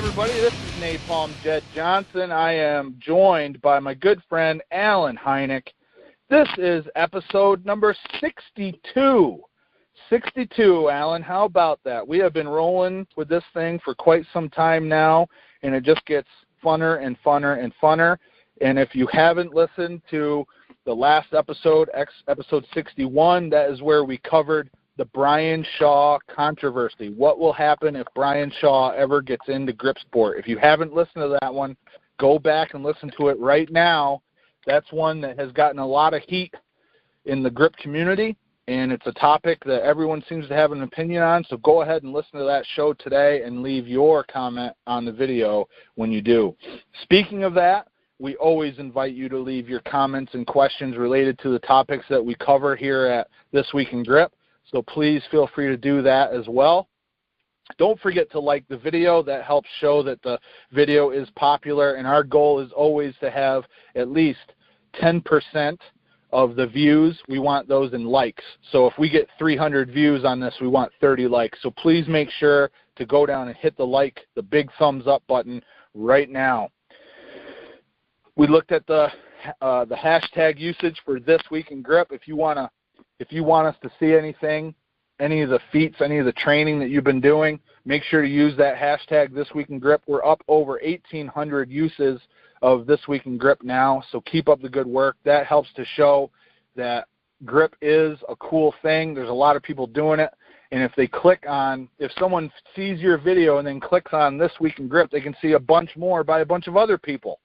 everybody. This is Napalm Jed Johnson. I am joined by my good friend Alan Heineck. This is episode number 62. 62, Alan. How about that? We have been rolling with this thing for quite some time now, and it just gets funner and funner and funner. And if you haven't listened to the last episode, episode 61, that is where we covered the Brian Shaw controversy. What will happen if Brian Shaw ever gets into grip sport? If you haven't listened to that one, go back and listen to it right now. That's one that has gotten a lot of heat in the grip community, and it's a topic that everyone seems to have an opinion on. So go ahead and listen to that show today and leave your comment on the video when you do. Speaking of that, we always invite you to leave your comments and questions related to the topics that we cover here at This Week in Grip. So please feel free to do that as well. Don't forget to like the video. That helps show that the video is popular, and our goal is always to have at least 10% of the views. We want those in likes. So if we get 300 views on this, we want 30 likes. So please make sure to go down and hit the big thumbs up button right now. We looked at the hashtag usage for This Week in Grip. If you want us to see anything, any of the feats, any of the training that you've been doing, make sure to use that hashtag This Week in Grip. We're up over 1,800 uses of This Week in Grip now, so keep up the good work. That helps to show that grip is a cool thing. There's a lot of people doing it, and if someone sees your video and then clicks on This Week in Grip, they can see a bunch more by a bunch of other people.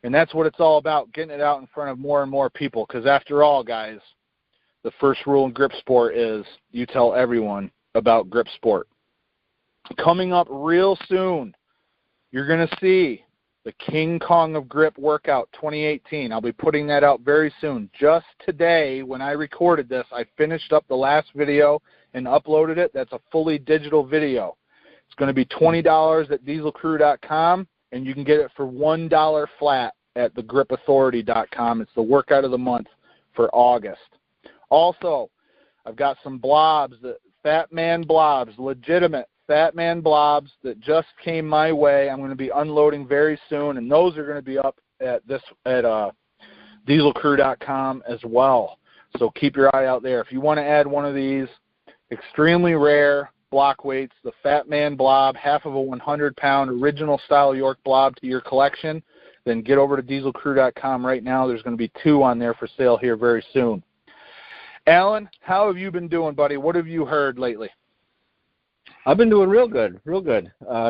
And that's what it's all about, getting it out in front of more and more people, because after all, guys, the first rule in grip sport is you tell everyone about grip sport. Coming up real soon, you're going to see the King Kong of Grip Workout 2018. I'll be putting that out very soon. Just today, when I recorded this, I finished up the last video and uploaded it. That's a fully digital video. It's going to be $20 at dieselcrew.com, and you can get it for $1 flat at thegripauthority.com. It's the workout of the month for August. Also, I've got some blobs, Fat Man blobs, legitimate Fat Man blobs that just came my way. I'm going to be unloading very soon, and those are going to be up at dieselcrew.com as well. So keep your eye out there. If you want to add one of these extremely rare block weights, the Fat Man blob, half of a 100-pound original style York blob to your collection, then get over to dieselcrew.com right now. There's going to be 2 on there for sale here very soon. Alan, how have you been doing, buddy? What have you heard lately? I've been doing real good.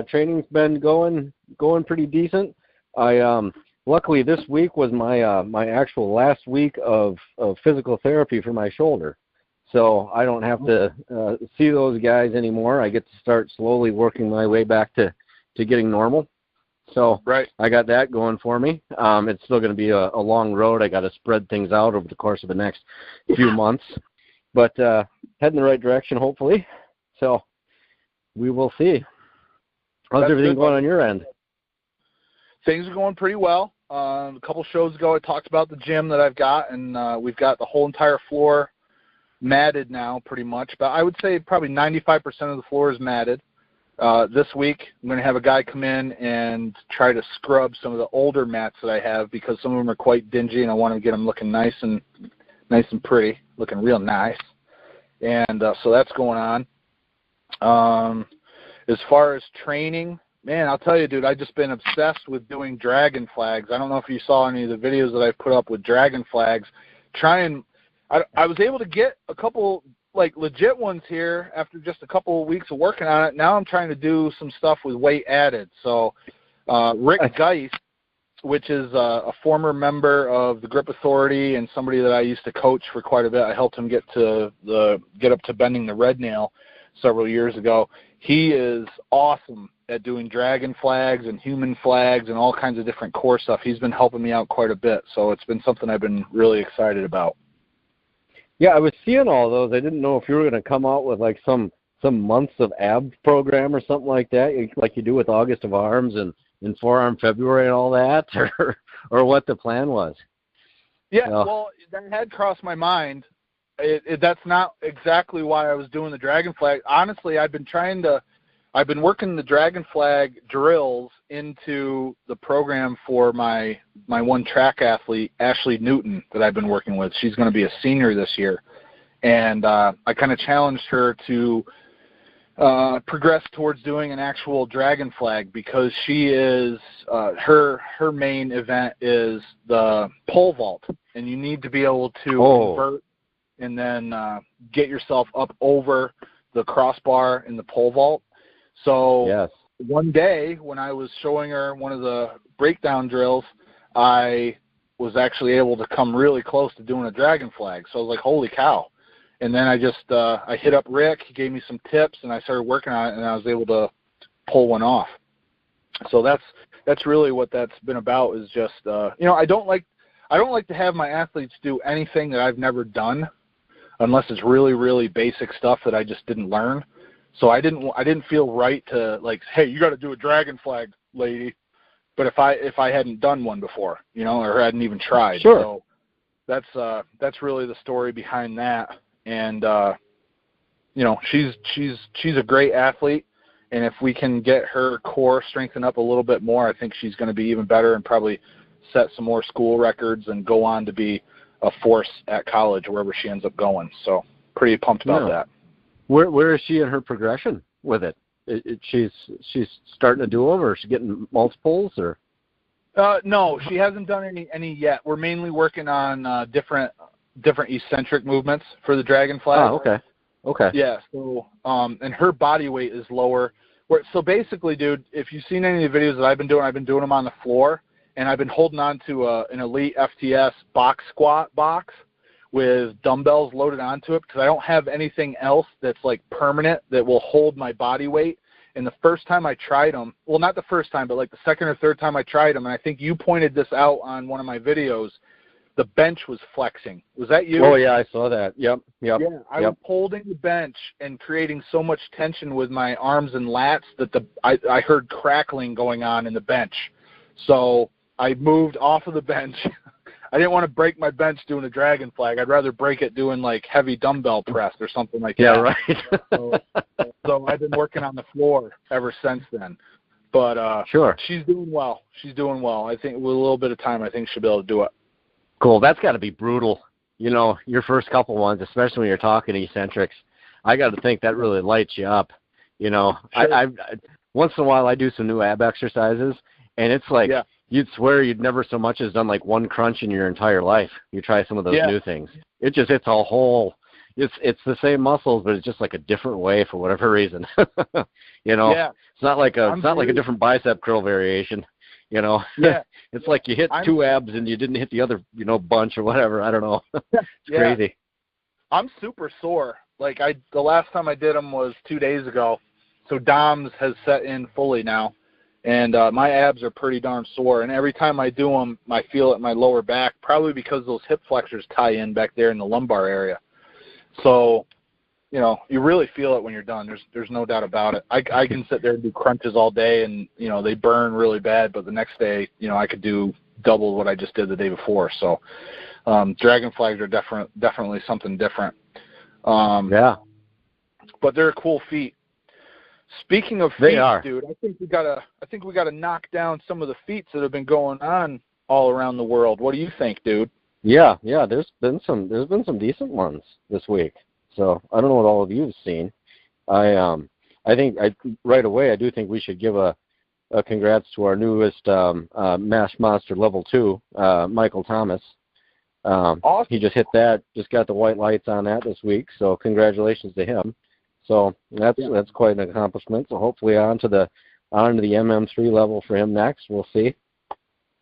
Training's been going pretty decent. Luckily this week was my actual last week of physical therapy for my shoulder, so I don't have to see those guys anymore. I get to start slowly working my way back to getting normal. So right. I got that going for me. It's still going to be a long road. I got to spread things out over the course of the next few months, but head in the right direction, hopefully. So we will see. How's everything going on your end? Things are going pretty well. A couple shows ago, I talked about the gym that I've got, and we've got the whole entire floor matted now pretty much. But I would say probably 95% of the floor is matted. This week, I'm going to have a guy come in and try to scrub some of the older mats that I have, because some of them are quite dingy, and I want to get them looking nice and pretty, looking real nice. And so that's going on. As far as training, man, I'll tell you, dude, I've just been obsessed with doing dragon flags. I don't know if you saw any of the videos that I've put up with dragon flags. I was able to get a couple legit ones here after just a couple of weeks of working on it. Now I'm trying to do some stuff with weight added. So Rick Geist, which is a former member of the Grip Authority and somebody that I used to coach for quite a bit. I helped him get up to bending the red nail several years ago. He is awesome at doing dragon flags and human flags and all kinds of different core stuff. He's been helping me out quite a bit, so it's been something I've been really excited about. Yeah, I was seeing all those. I didn't know if you were going to come out with some months of ab program or something like that, like you do with August of Arms and Forearm February and all that, or what the plan was. Yeah, well, that had crossed my mind. That's not exactly why I was doing the dragon flag. Honestly, I've been trying to I've been working the Dragon Flag drills into the program for my one track athlete, Ashley Newton, that I've been working with. She's going to be a senior this year. And I kind of challenged her to progress towards doing an actual Dragon Flag, because she is her main event is the pole vault, and you need to be able to invert and then get yourself up over the crossbar in the pole vault. So one day when I was showing her one of the breakdown drills, I was actually able to come really close to doing a Dragon Flag. So I was like, holy cow. And then I just I hit up Rick. He gave me some tips, and I started working on it, and I was able to pull one off. So that's really what that's been about, is just I don't like to have my athletes do anything that I've never done, unless it's really, really basic stuff that I just didn't learn. So I didn't feel right to, like, hey, you got to do a Dragon Flag, lady. But if I hadn't done one before, or hadn't even tried. Sure. So that's really the story behind that. And she's a great athlete, and if we can get her core strengthened up a little bit more, I think she's going to be even better and probably set some more school records and go on to be a force at college, wherever she ends up going. So pretty pumped about that. Where is she in her progression with it? She's starting to do them, or is she getting multiples, or? No, she hasn't done any yet. We're mainly working on different eccentric movements for the Dragon Flag. Oh, okay. Yeah. So and her body weight is lower. So basically, dude, if you've seen any of the videos that I've been doing them on the floor, and I've been holding on to an Elite FTS box squat box with dumbbells loaded onto it, because I don't have anything else that's like permanent that will hold my body weight. And the first time I tried them, well, not the first time, but like the second or third time I tried them, and I think you pointed this out on one of my videos, the bench was flexing. Was that you? Oh, yeah, I saw that. Yep. Yeah, I was holding the bench and creating so much tension with my arms and lats that I heard crackling going on in the bench. So I moved off of the bench. I didn't want to break my bench doing a Dragon Flag. I'd rather break it doing like heavy dumbbell press or something like that. Yeah, right. So I've been working on the floor ever since then. But sure, she's doing well. I think with a little bit of time, I think she'll be able to do it. Cool. That's got to be brutal. Your first couple ones, especially when you're talking eccentrics, I got to think that really lights you up. Sure. I once in a while I do some new ab exercises, and it's like you'd swear you'd never so much as done like one crunch in your entire life. You try some of those new things. It's a whole. It's the same muscles, but it's just like a different way for whatever reason. It's not like a different bicep curl variation. It's like you hit two abs and you didn't hit the other, bunch or whatever. I don't know. It's crazy. I'm super sore. Like the last time I did them was 2 days ago. So DOMS has set in fully now, and my abs are pretty darn sore. And every time I do them, I feel it in my lower back, probably because those hip flexors tie in back there in the lumbar area. So, you really feel it when you're done. There's no doubt about it. I can sit there and do crunches all day, and they burn really bad. But the next day, I could do double what I just did the day before. So, Dragon Flags are definitely something different. But they're a cool feat. Speaking of feats, dude, I think we gotta knock down some of the feats that have been going on all around the world. What do you think, dude? Yeah. There's been some decent ones this week. So I don't know what all of you have seen. I think right away I do think we should give a congrats to our newest Mash Monster Level 2, Michael Thomas. Awesome. He just hit that, just got the white lights on that this week. So congratulations to him. So that's quite an accomplishment. So hopefully on to the MM3 level for him next. We'll see.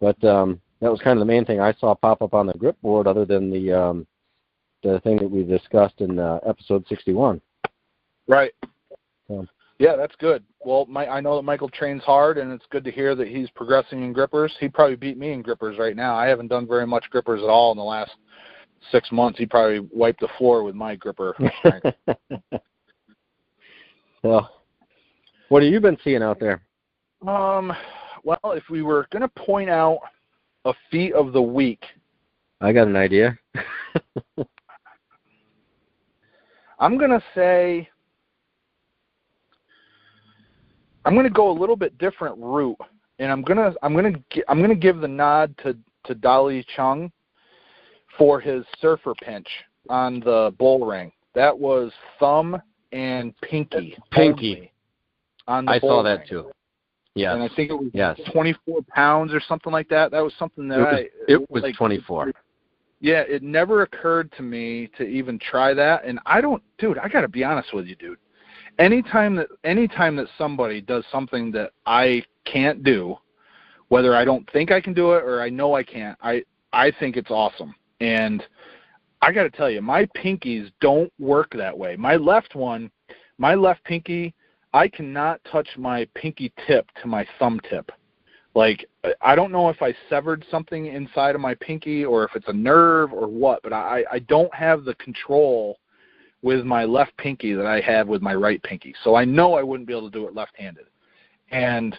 But that was kind of the main thing I saw pop up on the grip board, other than the thing that we discussed in episode 61. Right. Yeah, that's good. Well, I know that Michael trains hard, and it's good to hear that he's progressing in grippers. He'd probably beat me in grippers right now. I haven't done very much grippers at all in the last 6 months. He probably wiped the floor with my gripper strength. Well, what have you been seeing out there? Well, if we were going to point out a feat of the week, I got an idea. I'm going to say I'm gonna go a little bit different route, and I'm gonna give the nod to Dali Chung for his surfer pinch on the bull ring. That was thumb and pinky. On the I bull saw that ring. too. Yeah. And I think it was 24 pounds or something like that. That was something that it was 24. Yeah, it never occurred to me to even try that. And I got to be honest with you, dude. Anytime that somebody does something that I can't do, whether I don't think I can do it or I know I can't, I think it's awesome. And I got to tell you, my pinkies don't work that way. My left pinky, I cannot touch my pinky tip to my thumb tip. Like, I don't know if I severed something inside of my pinky or if it's a nerve or what, but I don't have the control with my left pinky that I have with my right pinky. So I know I wouldn't be able to do it left-handed. And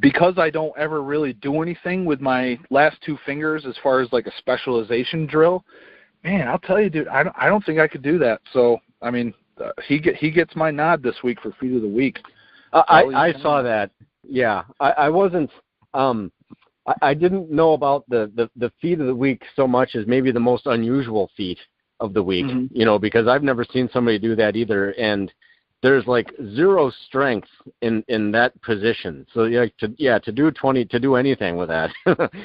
because I don't ever really do anything with my last two fingers as far as like a specialization drill, man, I'll tell you, dude, I don't think I could do that. So, I mean, he gets my nod this week for Feat of the Week. I saw that. Yeah, I wasn't. I didn't know about the Feat of the Week so much as maybe the most unusual feat of the week. Mm-hmm. Because I've never seen somebody do that either, and there's like zero strength in that position. So to do anything with that,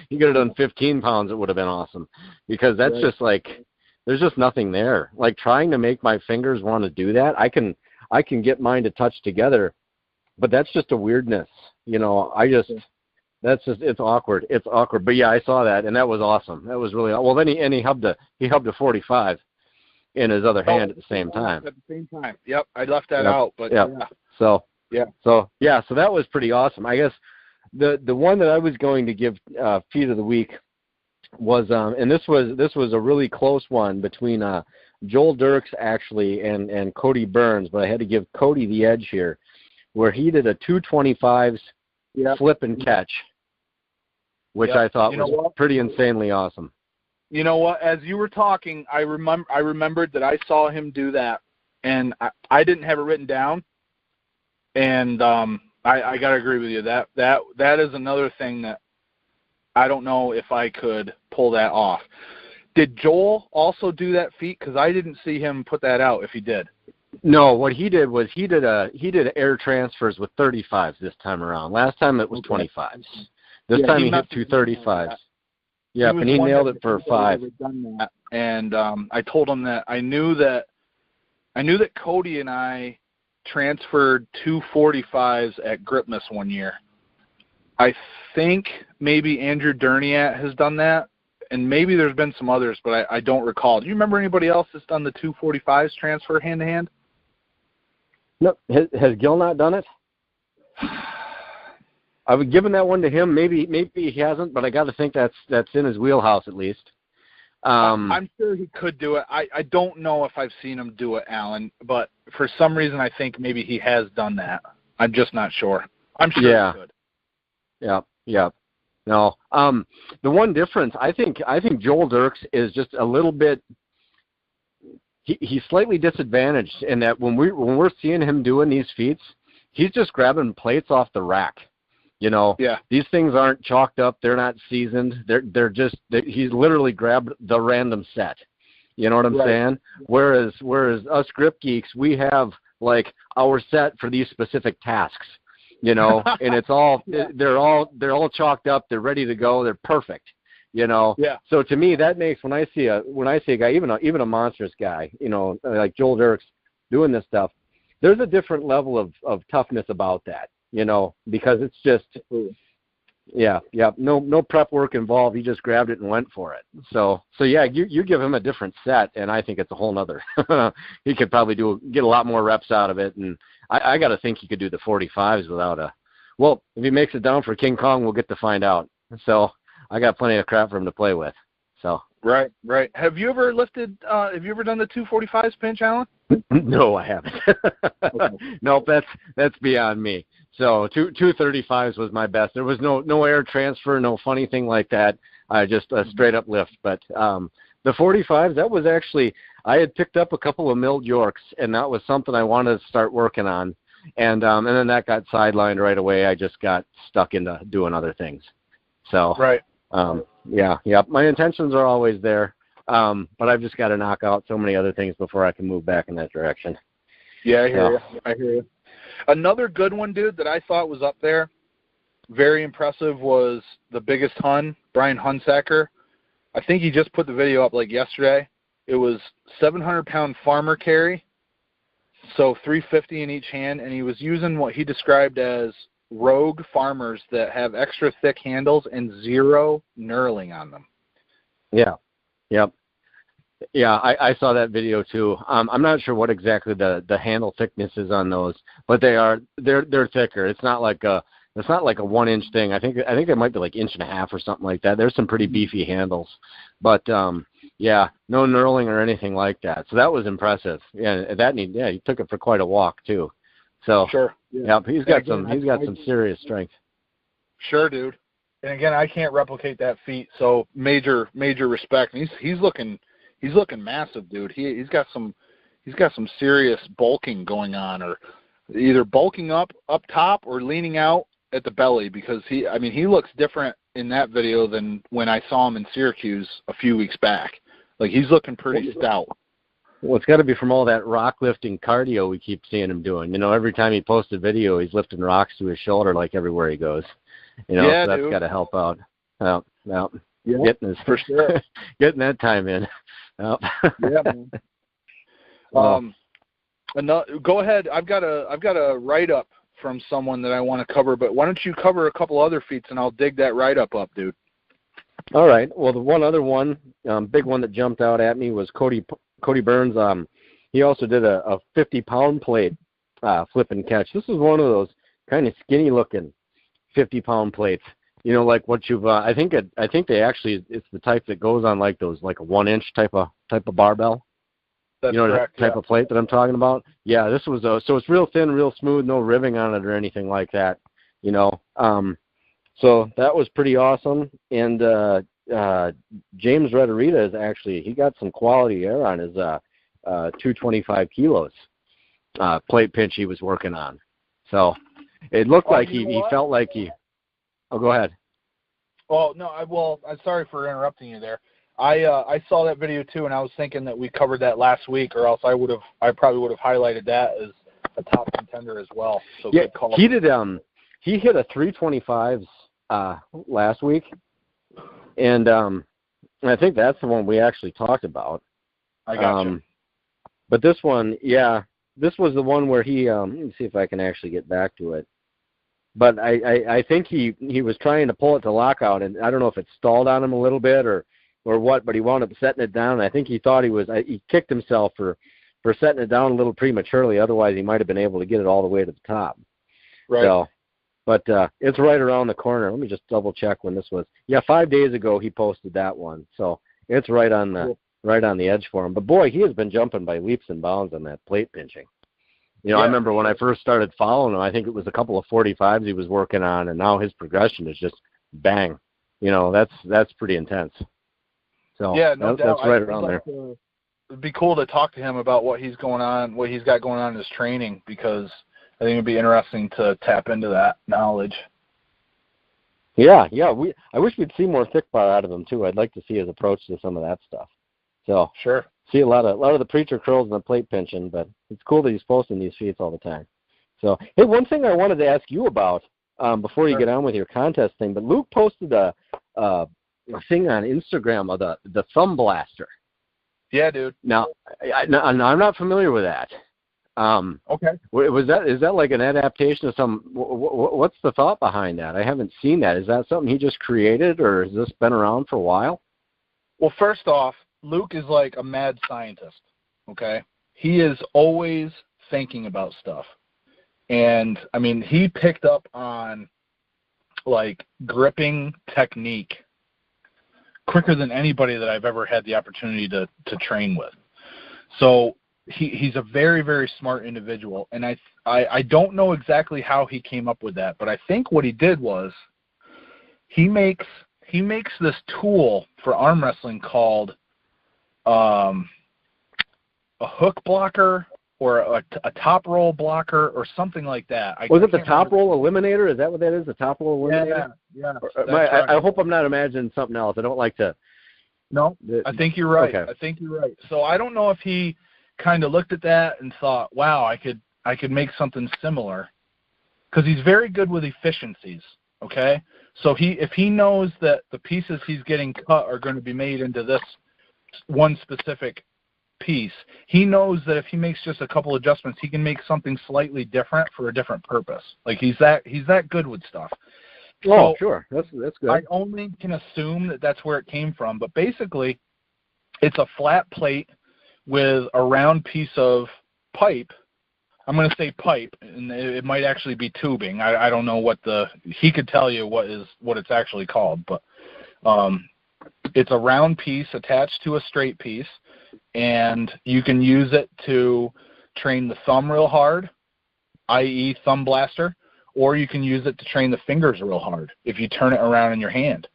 you could have done 15 pounds. It would have been awesome, because that's just like there's just nothing there. Like trying to make my fingers want to do that, I can get mine to touch together, but that's just a weirdness. It's awkward. It's awkward. But yeah, I saw that, and that was awesome. That was really well. Then he hubbed a 45 in his other hand at the same time. At the same time. Yep, I left that out. But yeah. So that was pretty awesome. I guess the one that I was going to give Feat of the Week was and this was a really close one between Joel Dirks actually and Cody Burns, but I had to give Cody the edge here, where he did a 225s flip and catch, which I thought was pretty insanely awesome. You know what? As you were talking, I remembered that I saw him do that, and I didn't have it written down. And I gotta agree with you. That is another thing that I don't know if I could pull that off. Did Joel also do that feat? Because I didn't see him put that out. If he did. No, what he did was he did air transfers with 35s this time around. Last time it was 25s. This time he hit 235s. Yeah, and he nailed it for 5. Done that. And I told him that I knew that Cody and I transferred 245s at Gripmas one year. I think maybe Andrew Derniat has done that, and maybe there's been some others, but I don't recall. Do you remember anybody else that's done the 245s transfer hand-to-hand? No. Has Gil not done it? I would given that one to him. Maybe he hasn't, but I got to think that's in his wheelhouse at least. I'm sure he could do it. I don't know if I've seen him do it, Alan, but for some reason I think maybe he has done that. I'm just not sure. I'm sure he could. Yeah. No. The one difference, I think Joel Dirks is just a little bit. He's slightly disadvantaged in that when we're seeing him doing these feats, he's just grabbing plates off the rack. These things aren't chalked up. They're not seasoned. He's literally grabbed the random set. You know what I'm saying? Whereas us grip geeks, we have like our set for these specific tasks. And it's all they're all chalked up. They're ready to go. They're perfect. Yeah. So to me, that makes when I see a guy, even a monstrous guy, like Joel Dirks doing this stuff, there's a different level of toughness about that. Because it's just, no prep work involved. He just grabbed it and went for it. So yeah, you give him a different set, and I think it's a whole nother. He could probably get a lot more reps out of it, and I got to think he could do the 45s without if he makes it down for King Kong, we'll get to find out. So I got plenty of crap for him to play with. So. Right. Have you ever lifted? Have you ever done the 245s pinch, Alan? No, I haven't. Okay. Nope, that's beyond me. So 235s was my best. There was no air transfer, no funny thing like that. Just a straight up lift. But the 45s, that was actually I had picked up a couple of milled Yorks, and that was something I wanted to start working on. And then that got sidelined right away. I just got stuck into doing other things. So, right. Yeah. My intentions are always there, but I've just got to knock out so many other things before I can move back in that direction. Yeah, I hear you. Another good one, dude, that I thought was up there, very impressive, was the biggest Hun, Brian Hunsacker. I think he just put the video up like yesterday. It was 700-pound farmer carry, so 350 in each hand, and he was using what he described as rogue farmers that have extra thick handles and zero knurling on them. Yeah. Yep. Yeah, I saw that video too. I'm not sure what exactly the handle thickness is on those, but they're thicker. It's not like a 1-inch thing. I think it might be like 1.5 inches or something like that. There's some pretty beefy handles, but yeah, no knurling or anything like that. So that was impressive. Yeah, he took it for quite a walk too. So sure. Yeah, he's got some serious strength. Sure, dude. And again, I can't replicate that feat. So major respect. And he's looking massive, dude. He's got some serious bulking going on, or either bulking up top or leaning out at the belly, because he looks different in that video than when I saw him in Syracuse a few weeks back. Like, he's looking pretty stout. Well, it's got to be from all that rock lifting cardio we keep seeing him doing. You know, every time he posts a video, he's lifting rocks to his shoulder like everywhere he goes. You know, yeah, so that's got to help out. Yeah. For sure. Getting that time in. Yeah, man. Go ahead. I've got a write-up from someone that I want to cover, but why don't you cover a couple other feats, and I'll dig that write-up up, dude. All right. Well, the one other one, big one that jumped out at me was Cody Burns. He also did a 50-pound plate flip and catch. This is one of those kind of skinny-looking 50-pound plates. You know, like what you've. I think they actually, it's the type that goes on like those, like a 1-inch type of barbell. That's you know, correct, the type of plate that I'm talking about. Yeah, this was so it's real thin, real smooth, no ribbing on it or anything like that. You know, so that was pretty awesome. And James Redderita is actually, he got some quality air on his 225 kilos plate pinch he was working on. So it looked like he felt like he. Oh, go ahead. Oh no, I'm sorry for interrupting you there. I saw that video too, and I was thinking that we covered that last week, or else I probably would have highlighted that as a top contender as well. So yeah, good call. He did. He hit a 325s last week, and I think that's the one we actually talked about. I got you. But this one, yeah, this was the one where he. Let me see if I can actually get back to it. But I think he was trying to pull it to lockout, and I don't know if it stalled on him a little bit or what, but he wound up setting it down. And I think he thought he kicked himself for setting it down a little prematurely. Otherwise, he might have been able to get it all the way to the top. Right. So, but it's right around the corner. Let me just double check when this was. Yeah, 5 days ago he posted that one. So it's right on the edge for him. But boy, he has been jumping by leaps and bounds on that plate pinching. You know, yeah. I remember when I first started following him, I think it was a couple of 45s he was working on, and now his progression is just bang. You know, that's pretty intense. So yeah, no doubt. That's right around there. It'd be cool to talk to him about what he's got going on in his training, because I think it'd be interesting to tap into that knowledge. Yeah. I wish we'd see more thick bar out of him too. I'd like to see his approach to some of that stuff. So sure. See a lot of the preacher curls and the plate pinching, but it's cool that he's posting these feats all the time. So, hey, one thing I wanted to ask you about before you get on with your contest thing, but Luke posted a thing on Instagram of the thumb blaster. Yeah, dude. Now, I'm not familiar with that. Okay. Is that like an adaptation of some? What's the thought behind that? I haven't seen that. Is that something he just created, or has this been around for a while? Well, first off, Luke is like a mad scientist, okay? He is always thinking about stuff. And, I mean, he picked up on, like, gripping technique quicker than anybody that I've ever had the opportunity to train with. So he's a very, very smart individual. And I don't know exactly how he came up with that, but I think what he did was he makes this tool for arm wrestling called a hook blocker or a top roll blocker or something like that. Was it the top roll eliminator? Is that what that is, the top roll eliminator? Yeah. I hope I'm not imagining something else. I don't like to. No, I think you're right. Okay. I think you're right. So I don't know if he kind of looked at that and thought, wow, I could make something similar, because he's very good with efficiencies, okay? So if he knows that the pieces he's getting cut are going to be made into this one specific piece, he knows that if he makes just a couple adjustments, he can make something slightly different for a different purpose. Like he's that good with stuff. Oh, so sure. That's good. I only can assume that that's where it came from, but basically it's a flat plate with a round piece of pipe. I'm going to say pipe, and it might actually be tubing. I don't know he could tell you what it's actually called, but it's a round piece attached to a straight piece, and you can use it to train the thumb real hard, i.e. thumb blaster, or you can use it to train the fingers real hard if you turn it around in your hand.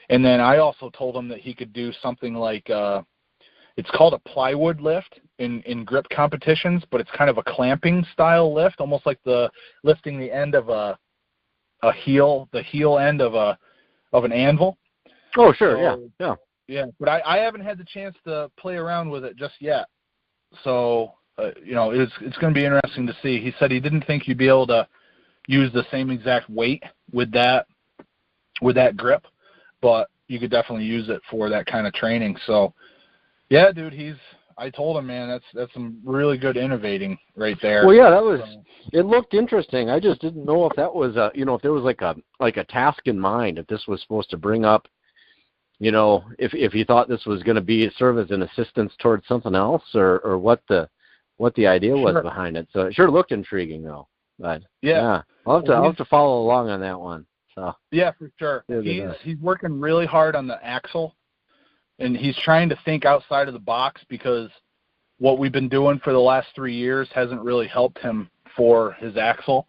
And then I also told him that he could do something like it's called a plywood lift in grip competitions, but it's kind of a clamping style lift, almost like lifting the end of the heel end of an anvil. Oh, sure, so, yeah. But I haven't had the chance to play around with it just yet. So it's going to be interesting to see. He said he didn't think you'd be able to use the same exact weight with that grip, but you could definitely use it for that kind of training. So, yeah, dude, I told him, man, that's some really good innovating right there. Well, yeah, it looked interesting. I just didn't know if that was if there was like a task in mind, if this was supposed to bring up, if he thought this was going to serve as an assistance towards something else, or what the idea was behind it. So it sure looked intriguing though. But yeah. I'll have to follow along on that one. So yeah, for sure. He's working really hard on the axle, and he's trying to think outside of the box, because what we've been doing for the last 3 years hasn't really helped him for his axle.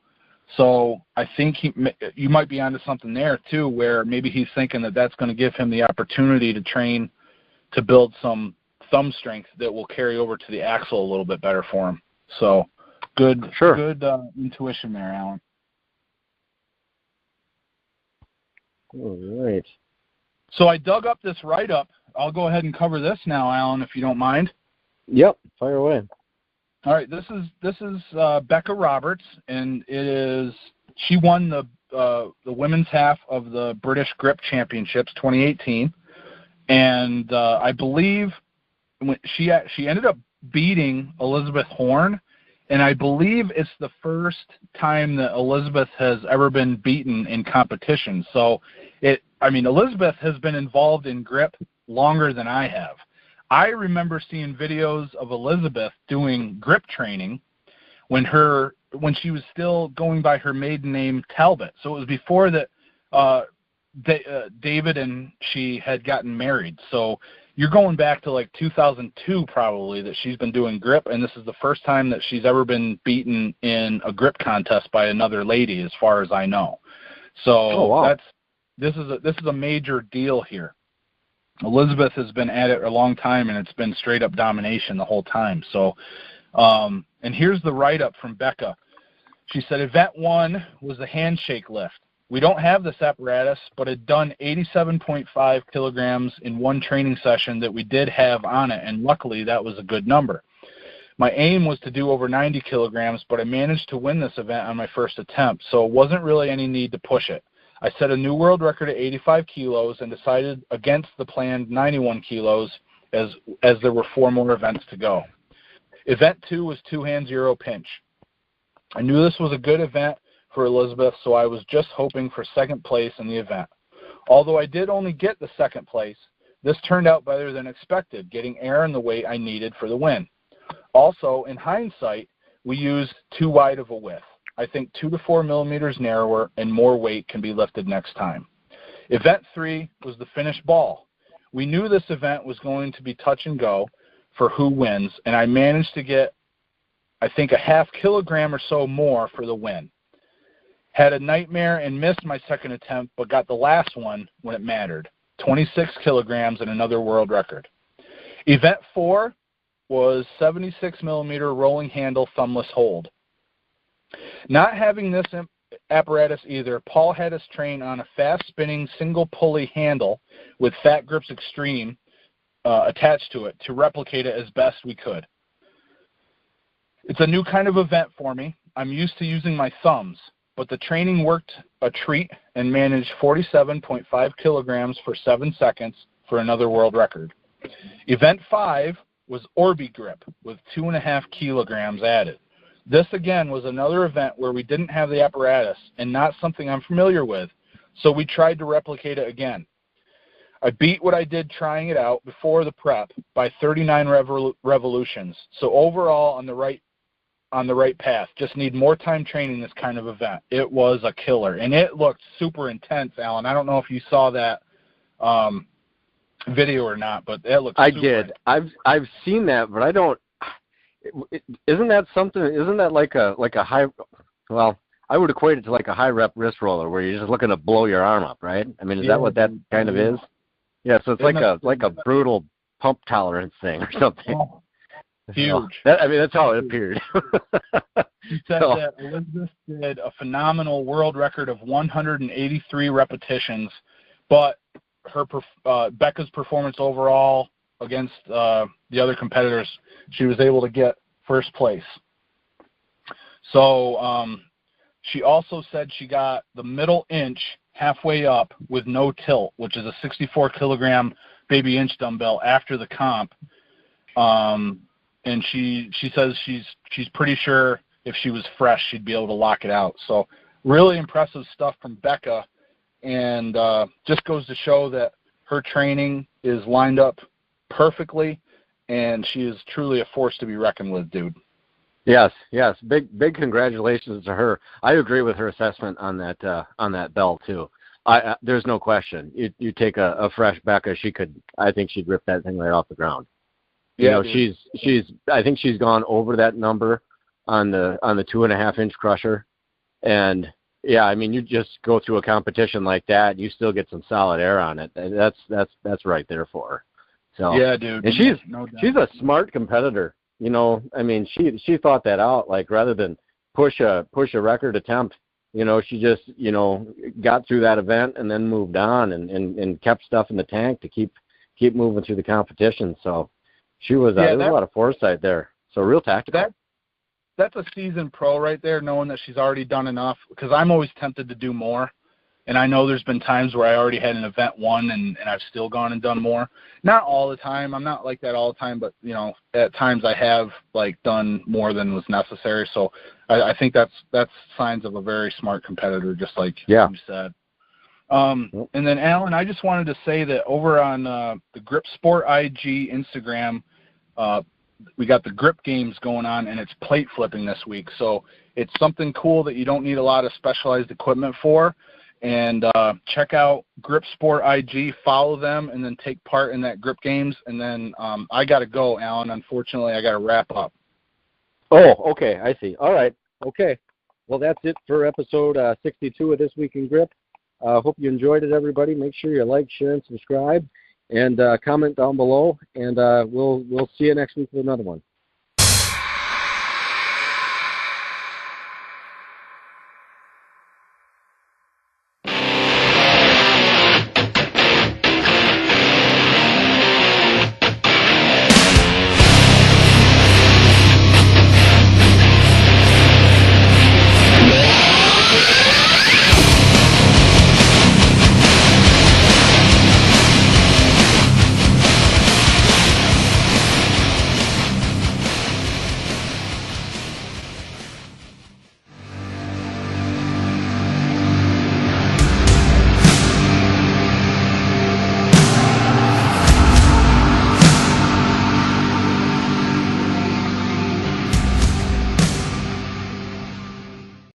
So I think you might be onto something there too, where maybe he's thinking that that's going to give him the opportunity to train to build some thumb strength that will carry over to the axle a little bit better for him. So good intuition there, Alan. All right. So I dug up this write-up. I'll go ahead and cover this now, Alan, if you don't mind. Yep, fire away. All right, this is Becca Roberts, and she won the women's half of the British Grip Championships 2018, and I believe she ended up beating Elizabeth Horn, and I believe it's the first time that Elizabeth has ever been beaten in competition. So Elizabeth has been involved in grip longer than I have. I remember seeing videos of Elizabeth doing grip training when she was still going by her maiden name Talbot. So it was before that David and she had gotten married. So you're going back to like 2002 probably that she's been doing grip, and this is the first time that she's ever been beaten in a grip contest by another lady, as far as I know. So this is a major deal here. Elizabeth has been at it a long time, and it's been straight up domination the whole time. So, and here's the write-up from Becca. She said, event 1 was the handshake lift. We don't have this apparatus, but had done 87.5 kilograms in one training session that we did have on it, and luckily that was a good number. My aim was to do over 90 kilograms, but I managed to win this event on my first attempt, so it wasn't really any need to push it. I set a new world record at 85 kilos and decided against the planned 91 kilos as there were 4 more events to go. Event 2 was 2-hand 0 pinch. I knew this was a good event for Elizabeth, so I was just hoping for second place in the event. Although I did only get the second place, this turned out better than expected, getting air in the weight I needed for the win. Also, in hindsight, we used too wide of a width. I think 2 to 4 millimeters narrower and more weight can be lifted next time. Event 3 was the finished ball. We knew this event was going to be touch and go for who wins, and I managed to get, I think, a half kilogram or so more for the win. Had a nightmare and missed my second attempt, but got the last one when it mattered. 26 kilograms and another world record. Event 4 was 76 millimeter rolling handle thumbless hold. Not having this apparatus either, Paul had us train on a fast-spinning single-pulley handle with Fat Grips Extreme attached to it to replicate it as best we could. It's a new kind of event for me. I'm used to using my thumbs, but the training worked a treat and managed 47.5 kilograms for 7 seconds for another world record. Event 5 was Orbi Grip with 2.5 kilograms added. This, again, was another event where we didn't have the apparatus and not something I'm familiar with, so we tried to replicate it again. I beat what I did trying it out before the prep by 39 revolutions, so overall on the right path. Just need more time training this kind of event. It was a killer, and it looked super intense, Alan. I don't know if you saw that video or not, but it looked super did. I've seen that, but I don't. Isn't that something? Isn't that like a high? Well, I would equate it to like a high rep wrist roller where you're just looking to blow your arm up, right? I mean, is that what that kind of is? Yeah. So it's like a brutal pump tolerance thing or something. Oh, huge. That's how it appeared. She said that Elizabeth did a phenomenal world record of 183 repetitions, but her Becca's performance overall against the other competitors, she was able to get first place. So she also said she got the middle inch halfway up with no tilt, which is a 64 kilogram baby inch dumbbell after the comp. And she says she's pretty sure if she was fresh, she'd be able to lock it out. So really impressive stuff from Becca, and just goes to show that her training is lined up perfectly, and she is truly a force to be reckoned with, dude. Yes. Big congratulations to her. I agree with her assessment on that bell too. There's no question. You take a fresh Becca, I think she'd rip that thing right off the ground. Yeah, I think she's gone over that number on the 2.5 inch crusher, and yeah, I mean, you just go through a competition like that, you still get some solid air on it. And that's right there for her. So yeah, dude. And she's a smart competitor. I mean, she thought that out. Like rather than push a record attempt, she just got through that event and then moved on and kept stuff in the tank to keep moving through the competition. So she was there was a lot of foresight there. So real tactical. That's a seasoned pro right there, knowing that she's already done enough, because I'm always tempted to do more. And I know there's been times where I already had an event won and I've still gone and done more. Not all the time. I'm not like that all the time, but, at times I have, done more than was necessary. So I think that's signs of a very smart competitor, just like you said. And then, Alan, I just wanted to say that over on the Grip Sport IG Instagram, we got the grip games going on, and it's plate flipping this week. So it's something cool that you don't need a lot of specialized equipment for. And check out Grip Sport IG, follow them, and then take part in that grip games. And then I got to go, Alan. Unfortunately, I got to wrap up. Oh, okay. I see. All right. Okay. Well, that's it for episode 62 of This Week in Grip. Hope you enjoyed it, everybody. Make sure you like, share, and subscribe, and comment down below. And we'll see you next week with another one.